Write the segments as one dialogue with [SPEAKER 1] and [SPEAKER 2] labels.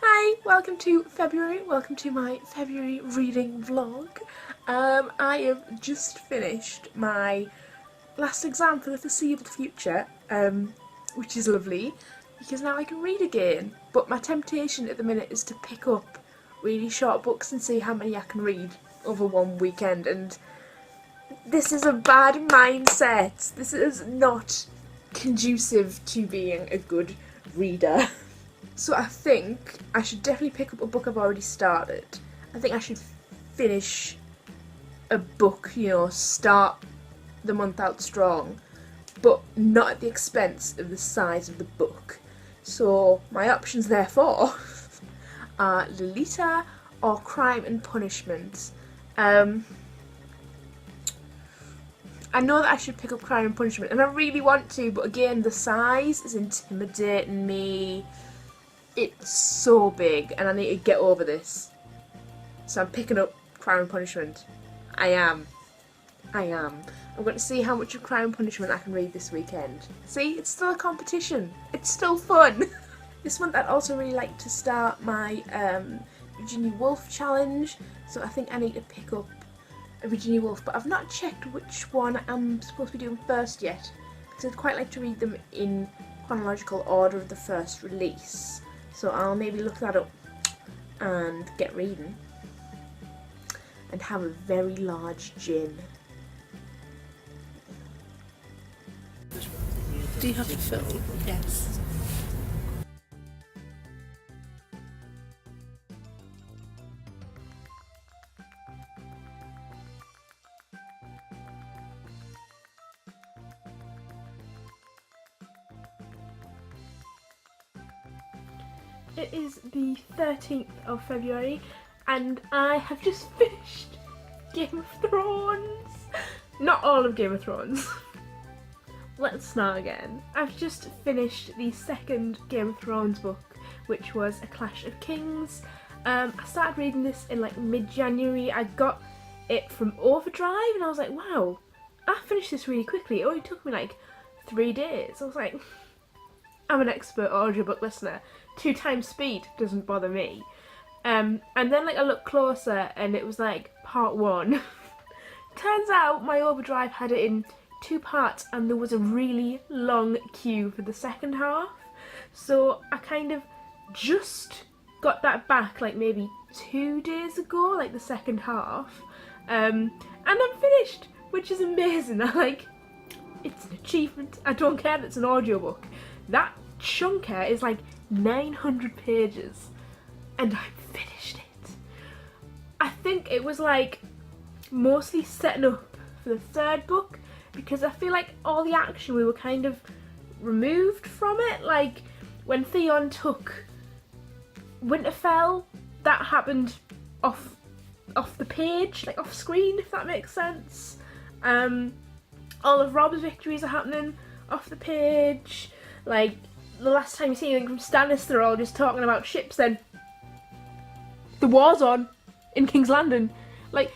[SPEAKER 1] Hi, welcome to February, welcome to my February reading vlog. I have just finished my last exam for the foreseeable future, which is lovely, because now I can read again. But my temptation at the minute is to pick up really short books and see how many I can read over one weekend, and this is a bad mindset. This is not conducive to being a good reader. So I think I should definitely pick up a book I've already started. I think I should finish a book, start the month out strong, but not at the expense of the size of the book. So my options therefore are Lolita or Crime and Punishment. I know that I should pick up Crime and Punishment, and I really want to, but again, the size is intimidating me. It's so big, and I need to get over this. So I'm picking up Crime and Punishment. I am. I'm going to see how much of Crime and Punishment I can read this weekend. See, it's still a competition. It's still fun. This month I'd also really like to start my Virginia Woolf challenge, so I think I need to pick up a Virginia Woolf, but I've not checked which one I'm supposed to be doing first yet, because I'd quite like to read them in chronological order of the first release. So I'll maybe look that up and get reading and have a very large gin.
[SPEAKER 2] Do you have to film?
[SPEAKER 3] Yes.
[SPEAKER 1] It is the 13th of February and I have just finished Game of Thrones. Not all of Game of Thrones. Let's start again. I've just finished the second Game of Thrones book, which was A Clash of Kings. I started reading this in like mid-January. I got it from Overdrive and I was like, wow, I finished this really quickly. It only took me like 3 days. I was like, I'm an expert audiobook listener. 2 times speed doesn't bother me. And then like I looked closer and it was like part 1. Turns out my Overdrive had it in 2 parts and there was a really long queue for the second half. So I kind of just got that back like maybe 2 days ago, like the second half. And I'm finished, which is amazing. It's an achievement. I don't care that it's an audiobook. That chunker is like 900 pages and I finished it. I think it was like mostly setting up for the third book, because I feel like all the action we were kind of removed from it. Like when Theon took Winterfell, that happened off the page, like off screen, if that makes sense. All of Robb's victories are happening off the page. Like the last time you see anything from Stannis, they're all just talking about ships. Then the war's on in King's Landing. Like,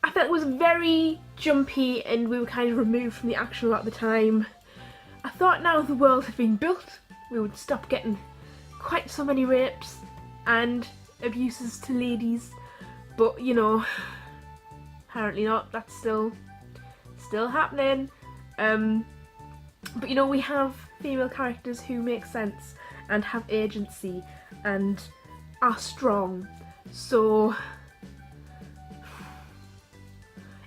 [SPEAKER 1] I felt it was very jumpy and we were kind of removed from the action a lot of the time. I thought now the world had been built, we would stop getting quite so many rapes and abuses to ladies, but apparently not. That's still happening. But we have female characters who make sense and have agency and are strong. So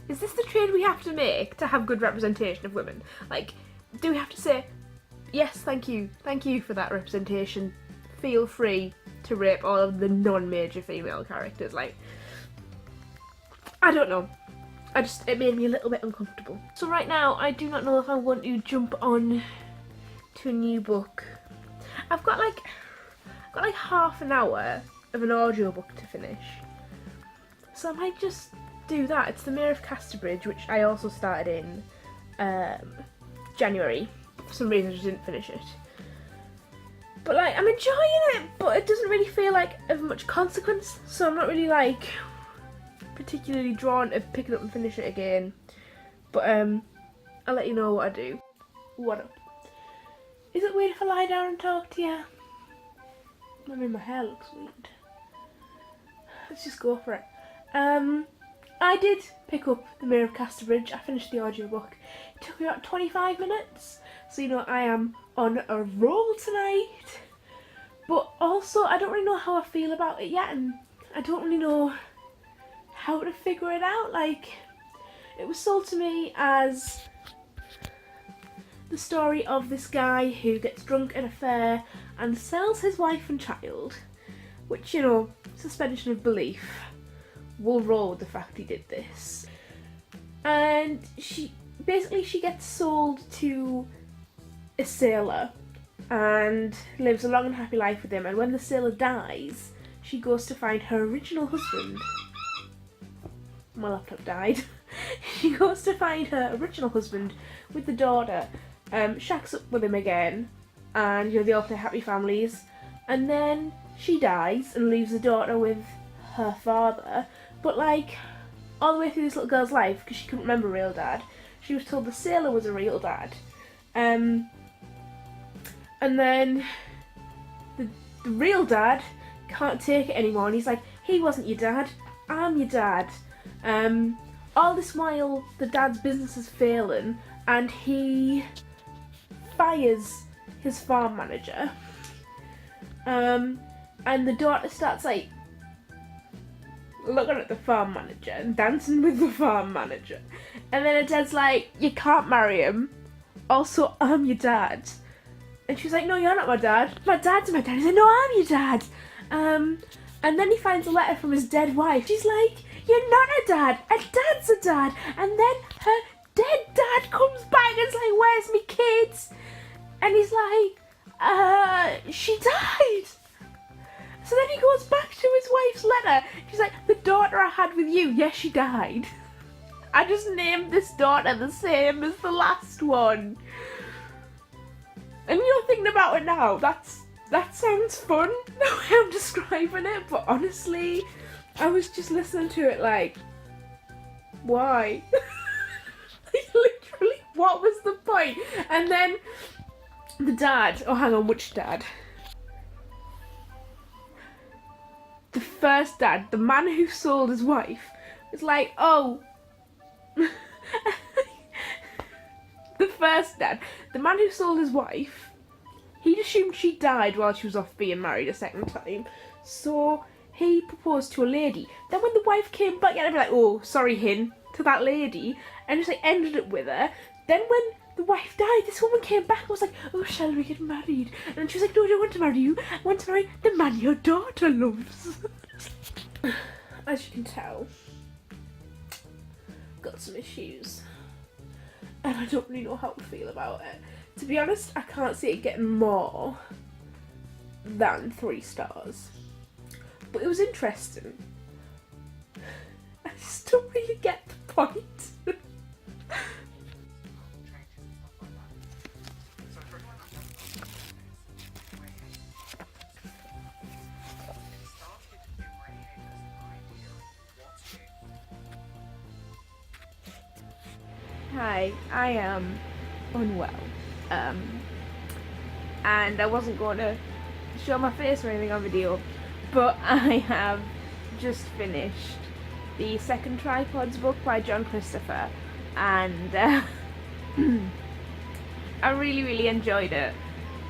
[SPEAKER 1] is this the trade we have to make to have good representation of women? Like, do we have to say, yes, thank you for that representation, feel free to rape all of the non-major female characters? Like, I don't know. It made me a little bit uncomfortable. So right now, I do not know if I want to jump on to a new book. I've got like half an hour of an audiobook to finish. So I might just do that. It's The Mayor of Casterbridge, which I also started in January. For some reason I just didn't finish it. But like, I'm enjoying it, but it doesn't really feel like of much consequence, so I'm not really like particularly drawn to pick it up and finish it again. But I'll let you know what I do. What up? Is it weird if I lie down and talk to you? I mean, my hair looks weird. Let's just go for it. I did pick up The Mirror of Casterbridge. I finished the audiobook. It took me about 25 minutes. So, you know, I am on a roll tonight. But also, I don't really know how I feel about it yet. And I don't really know how to figure it out. Like, it was sold to me as the story of this guy who gets drunk at a fair and sells his wife and child. Which, you know, suspension of belief. We'll roll with the fact he did this. And she gets sold to a sailor and lives a long and happy life with him. And when the sailor dies, she goes to find her original husband. My laptop died. She goes to find her original husband with the daughter, shacks up with him again, and you know, they all play happy families. And then she dies and leaves the daughter with her father. But like, all the way through this little girl's life, because she couldn't remember real dad, she was told the sailor was a real dad. And then the real dad can't take it anymore, and he's like, he wasn't your dad, I'm your dad. All this while, the dad's business is failing, and he fires his farm manager. And the daughter starts like looking at the farm manager and dancing with the farm manager. And then her dad's like, you can't marry him. Also, I'm your dad. And she's like, no, you're not my dad. My dad's my dad. He's like, no, I'm your dad. And then he finds a letter from his dead wife. She's like, you're not a dad. A dad's a dad. And then her dead dad comes back and is like, where's me kids? And he's like, she died. So then he goes back to his wife's letter. She's like, the daughter I had with you, yes, she died. I just named this daughter the same as the last one. And you're thinking about it now, that sounds fun, the way I'm describing it, but honestly, I was just listening to it like, why? Like, literally, what was the point? And then the dad, oh hang on, which dad? The first dad, the man who sold his wife, is like, oh. The first dad, the man who sold his wife, he'd assumed she died while she was off being married a second time. So he proposed to a lady. Then when the wife came back, I'd be like, oh, sorry, hin, to that lady, and just like ended it with her. Then when the wife died, this woman came back and was like, oh, shall we get married? And she was like, no, I don't want to marry you. I want to marry the man your daughter loves. As you can tell, I've got some issues. And I don't really know how to feel about it. To be honest, I can't see it getting more than 3 stars. But it was interesting. I just don't really get the point. Hi, I am unwell, and I wasn't going to show my face or anything on video, but I have just finished the second Tripods book by John Christopher, and I really enjoyed it,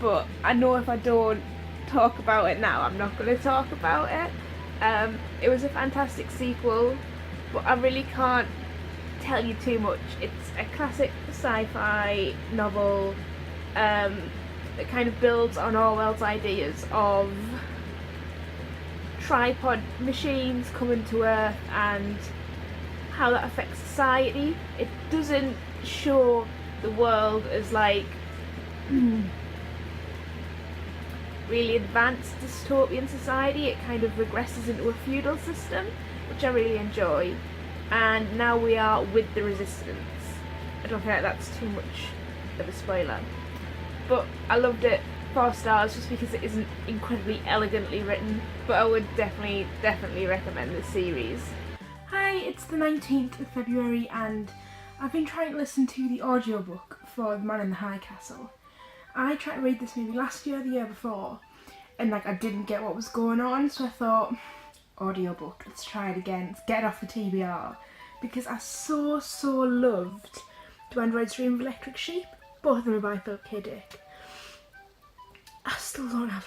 [SPEAKER 1] but I know if I don't talk about it now, I'm not going to talk about it. It was a fantastic sequel, but I really can't tell you too much. It's a classic sci-fi novel that kind of builds on Orwell's ideas of tripod machines coming to Earth and how that affects society. It doesn't show the world as like really advanced dystopian society. It kind of regresses into a feudal system, which I really enjoy. And now we are with the resistance. I don't feel like that's too much of a spoiler. But I loved it. 4 stars just because it isn't incredibly elegantly written. But I would definitely recommend this series. Hi, it's the 19th of February and I've been trying to listen to the audiobook for The Man in the High Castle. I tried to read this maybe last year or the year before, and like I didn't get what was going on, so I thought, audiobook, let's try it again, let's get it off the TBR, because I so loved Do Androids Dream of Electric Sheep. Both of them are by Philip K. Dick. I still don't have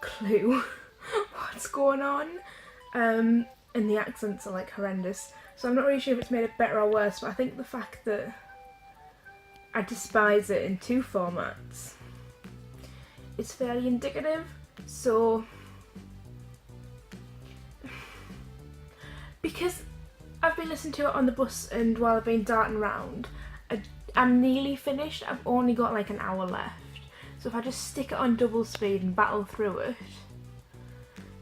[SPEAKER 1] a clue what's going on, and the accents are like horrendous, so I'm not really sure if it's made it better or worse, but I think the fact that I despise it in 2 formats is fairly indicative. So because I've been listening to it on the bus and while I've been darting around, I'm nearly finished. I've only got like an hour left, so if I just stick it on double speed and battle through it,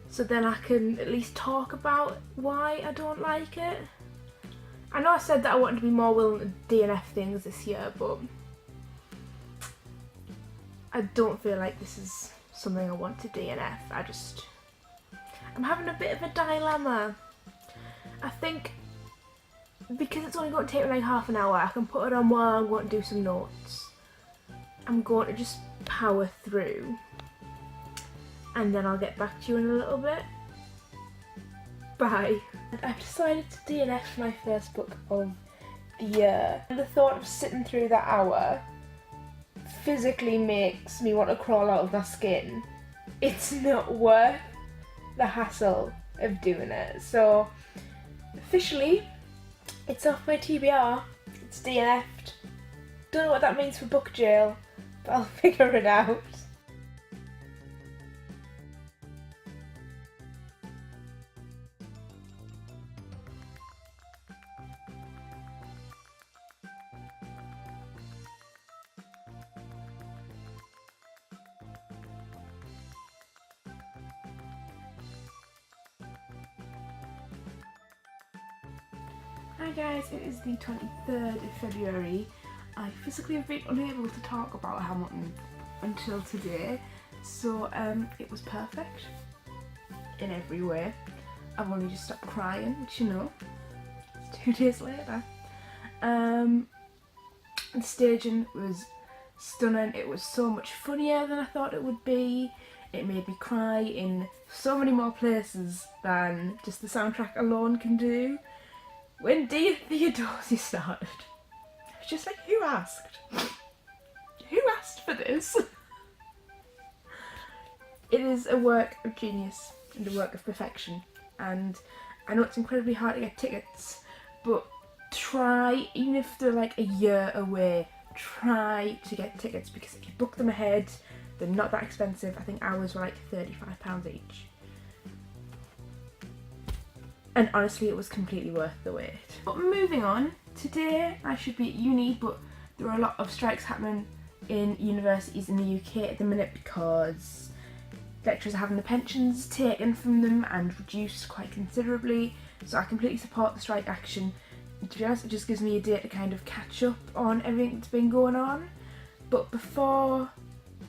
[SPEAKER 1] so then I can at least talk about why I don't like it. I know I said that I wanted to be more willing to DNF things this year, but I don't feel like this is something I want to DNF. I'm having a bit of a dilemma. I think because it's only going to take me like half an hour, I can put it on while I'm going to do some notes. I'm going to just power through, and then I'll get back to you in a little bit. Bye. I've decided to DNF my first book of the year. And the thought of sitting through that hour physically makes me want to crawl out of my skin. It's not worth the hassle of doing it. So officially, it's off my TBR. It's DNF'd. Don't know what that means for book jail, but I'll figure it out. Hi guys, it is the 23rd of February. I physically have been unable to talk about Hamilton until today, so it was perfect in every way. I've only just stopped crying, which you know, it's 2 days later. The staging was stunning. It was so much funnier than I thought it would be. It made me cry in so many more places than just the soundtrack alone can do. When Dear Theodosia started, I was just like, who asked? Who asked for this? It is a work of genius and a work of perfection, and I know it's incredibly hard to get tickets, but try, even if they're like a year away, try to get tickets, because if you book them ahead, they're not that expensive. I think ours were like £35 each. And honestly, it was completely worth the wait. But moving on, today I should be at uni, but there are a lot of strikes happening in universities in the UK at the minute because lecturers are having the pensions taken from them and reduced quite considerably. So I completely support the strike action. And to be honest, it just gives me a day to kind of catch up on everything that's been going on. But before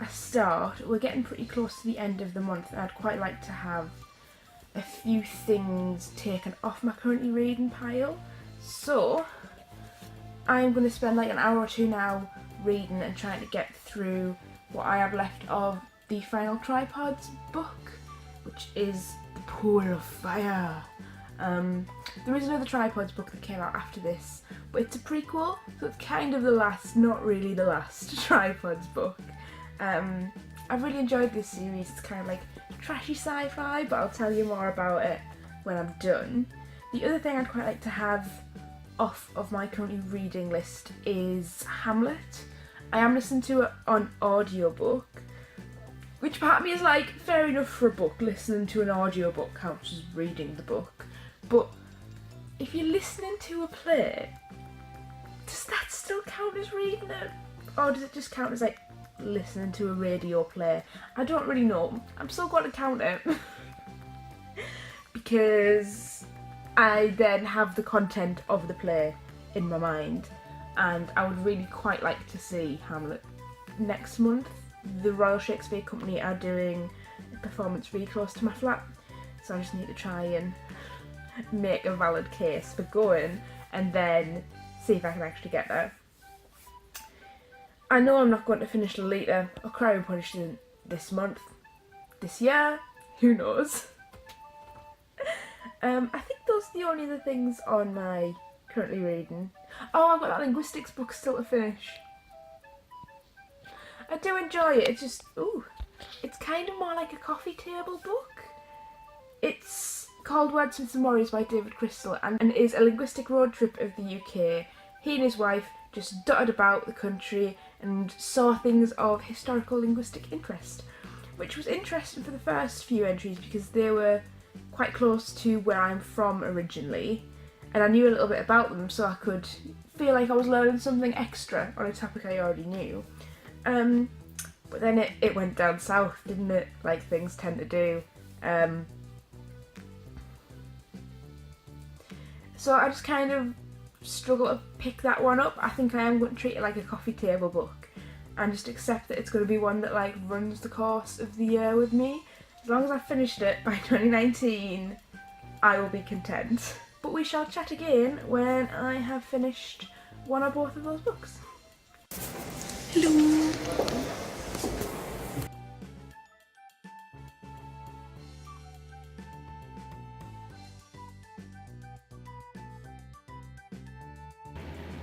[SPEAKER 1] I start, we're getting pretty close to the end of the month, and I'd quite like to have a few things taken off my currently reading pile. So I'm going to spend like an hour or two now reading and trying to get through what I have left of the Final Tripods book, which is The Pool of Fire. There is another Tripods book that came out after this, but it's a prequel, so it's kind of the last, not really the last Tripods book. I've really enjoyed this series. It's kind of like trashy sci-fi, but I'll tell you more about it when I'm done. The other thing I'd quite like to have off of my currently reading list is Hamlet. I am listening to it on audiobook, which part of me is like, fair enough for a book, listening to an audiobook counts as reading the book. But if you're listening to a play, does that still count as reading it? Or does it just count as like listening to a radio play? I don't really know. I'm still going to count it because I then have the content of the play in my mind, and I would really quite like to see Hamlet next month. The Royal Shakespeare Company are doing a performance really close to my flat, so I just need to try and make a valid case for going and then see if I can actually get there. I know I'm not going to finish Lolita or Cry and Punished this month, this year, who knows. I think those are the only other things on my currently reading. Oh, I've got that linguistics book still to finish. I do enjoy it, it's just, ooh, it's kind of more like a coffee table book. It's called Wordsmiths and Warriors by David Crystal and is a linguistic road trip of the UK. He and his wife just dotted about the country and saw things of historical linguistic interest, which was interesting for the first few entries because they were quite close to where I'm from originally, and I knew a little bit about them, so I could feel like I was learning something extra on a topic I already knew. But then it went down south, didn't it? Like things tend to do. So I just kind of struggle to pick that one up. I think I am going to treat it like a coffee table book and just accept that it's going to be one that like runs the course of the year with me. As long as I've finished it by 2019, I will be content. But we shall chat again when I have finished one or both of those books. Hello!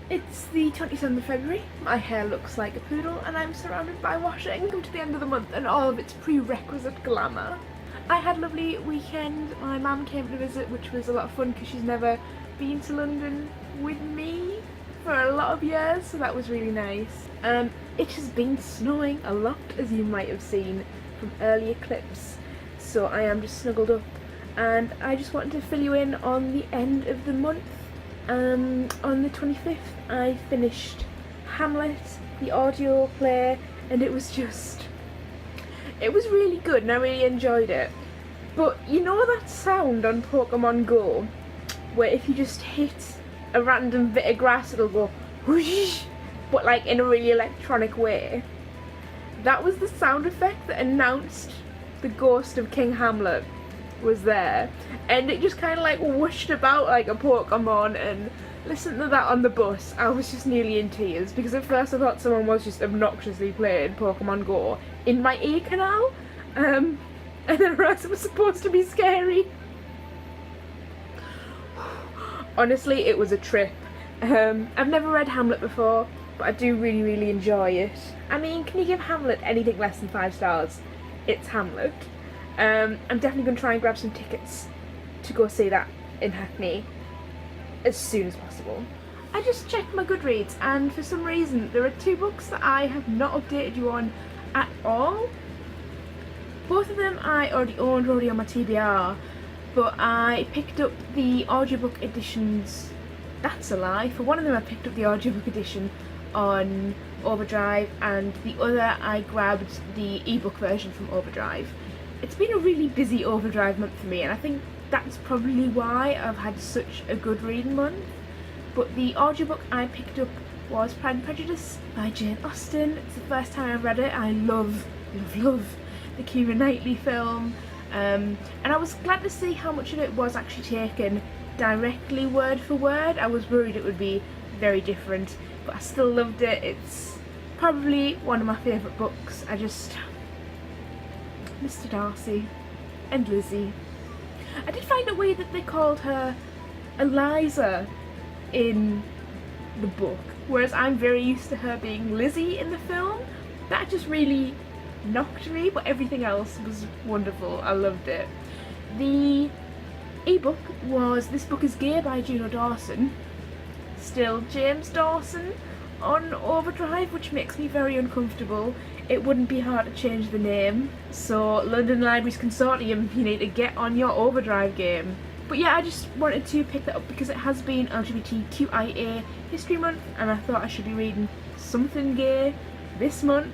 [SPEAKER 1] It's the 27th of February, my hair looks like a poodle and I'm surrounded by washing. Welcome to the end of the month and all of its prerequisite glamour. I had a lovely weekend, my mum came to visit, which was a lot of fun because she's never been to London with me for a lot of years, so that was really nice. It has been snowing a lot, as you might have seen from earlier clips, so I am just snuggled up and I just wanted to fill you in on the end of the month. On the 25th I finished Hamlet, the audio play, and it was really good and I really enjoyed it. But you know that sound on Pokemon Go where if you just hit a random bit of grass it'll go whoosh, but like in a really electronic way? That was the sound effect that announced the ghost of King Hamlet was there, and it just kind of like whooshed about like a Pokemon, and listening to that on the bus I was just nearly in tears because at first I thought someone was just obnoxiously playing Pokemon Go in my ear canal, and then I realised it was supposed to be scary. Honestly, it was a trip. I've never read Hamlet before, but I do really enjoy it. I mean, can you give Hamlet anything less than 5 stars? It's Hamlet. I'm definitely going to try and grab some tickets to go see that in Hackney as soon as possible. I just checked my Goodreads and for some reason there are 2 books that I have not updated you on at all. Both of them I already owned on my TBR, but I picked up the audiobook editions. That's a lie. For one of them I picked up the audiobook edition on Overdrive and the other I grabbed the ebook version from Overdrive. It's been a really busy Overdrive month for me and I think that's probably why I've had such a good reading month. But the audiobook I picked up was Pride and Prejudice by Jane Austen. It's the first time I've read it. I love the Keira Knightley film, and I was glad to see how much of it was actually taken directly word for word. I was worried it would be very different, but I still loved it. It's probably one of my favourite books. Mr. Darcy and Lizzie. I did find it weird that they called her Eliza in the book, whereas I'm very used to her being Lizzie in the film. That just really knocked me, but everything else was wonderful. I loved it. The ebook was This Book is Gay by Juno Dawson, still James Dawson on Overdrive, which makes me very uncomfortable. It wouldn't be hard to change the name, so London Libraries Consortium, you need to get on your Overdrive game. But yeah, I just wanted to pick that up because it has been LGBTQIA History Month and I thought I should be reading something gay this month.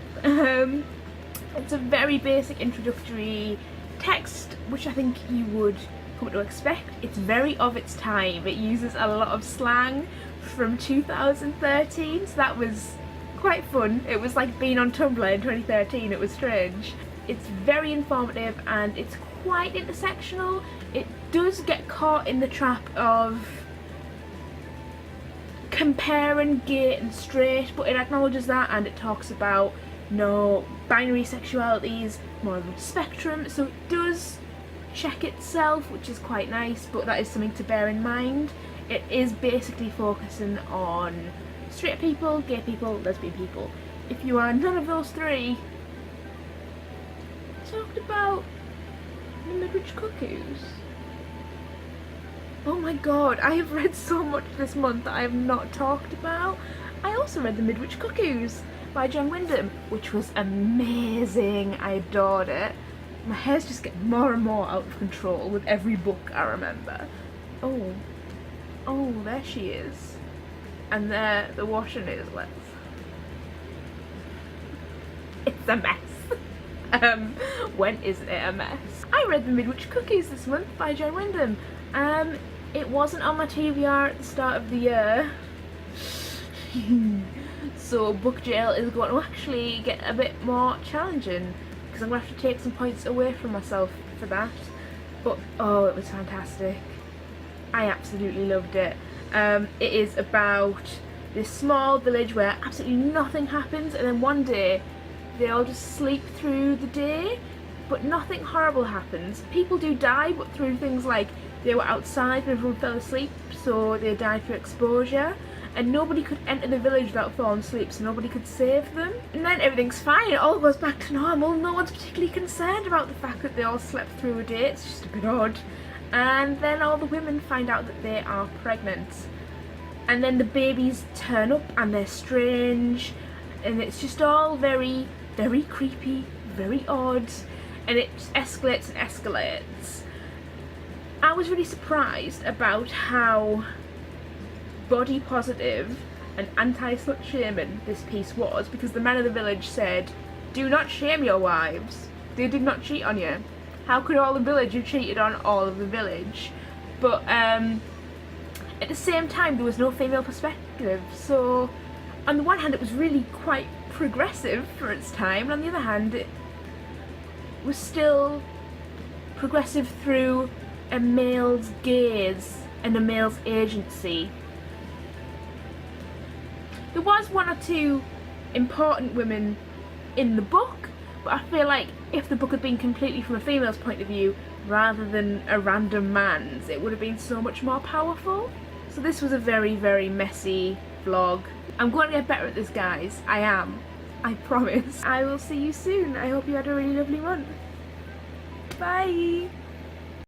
[SPEAKER 1] It's a very basic introductory text, which I think you would come to expect. It's very of its time. It uses a lot of slang from 2013, so that was quite fun. It was like being on Tumblr in 2013, it was strange. It's very informative and it's quite intersectional. It does get caught in the trap of comparing gay and straight, but it acknowledges that and it talks about no binary sexualities, more of a spectrum, so it does check itself, which is quite nice, but that is something to bear in mind. It is basically focusing on straight people, gay people, lesbian people. If you are none of those three, talked about the Midwich Cuckoos. Oh my god, I have read so much this month that I have not talked about. I also read The Midwich Cuckoos by John Wyndham, which was amazing. I adored it. My hair's just getting more and more out of control with every book I remember. Oh, there she is. And there, the washing is left. It's a mess. When isn't it a mess? I read The Midwich Cuckoos this month by John Wyndham. It wasn't on my TBR at the start of the year. So book jail is going to actually get a bit more challenging because I'm going to have to take some points away from myself for that. But oh, it was fantastic. I absolutely loved it. It is about this small village where absolutely nothing happens, and then one day they all just sleep through the day, but nothing horrible happens. People do die, but through things like they were outside and everyone fell asleep, so they died through exposure, and nobody could enter the village without falling asleep, so nobody could save them. And then everything's fine, it all goes back to normal. No one's particularly concerned about the fact that they all slept through a day. It's just a bit odd. And then all the women find out that they are pregnant, and then the babies turn up and they're strange, and it's just all very, very creepy, very odd, and it just escalates and escalates. I was really surprised about how body positive and anti-slut shaming this piece was, because the men of the village said, do not shame your wives, they did not cheat on you. How could all the village have cheated on all of the village? But at the same time there was no female perspective, so on the one hand it was really quite progressive for its time, and on the other hand it was still progressive through a male's gaze and a male's agency. There was one or two important women in the book, but I feel like if the book had been completely from a female's point of view rather than a random man's, it would have been so much more powerful. So this was a very, very messy vlog. I'm going to get better at this, guys. I am. I promise. I will see you soon. I hope you had a really lovely month. Bye!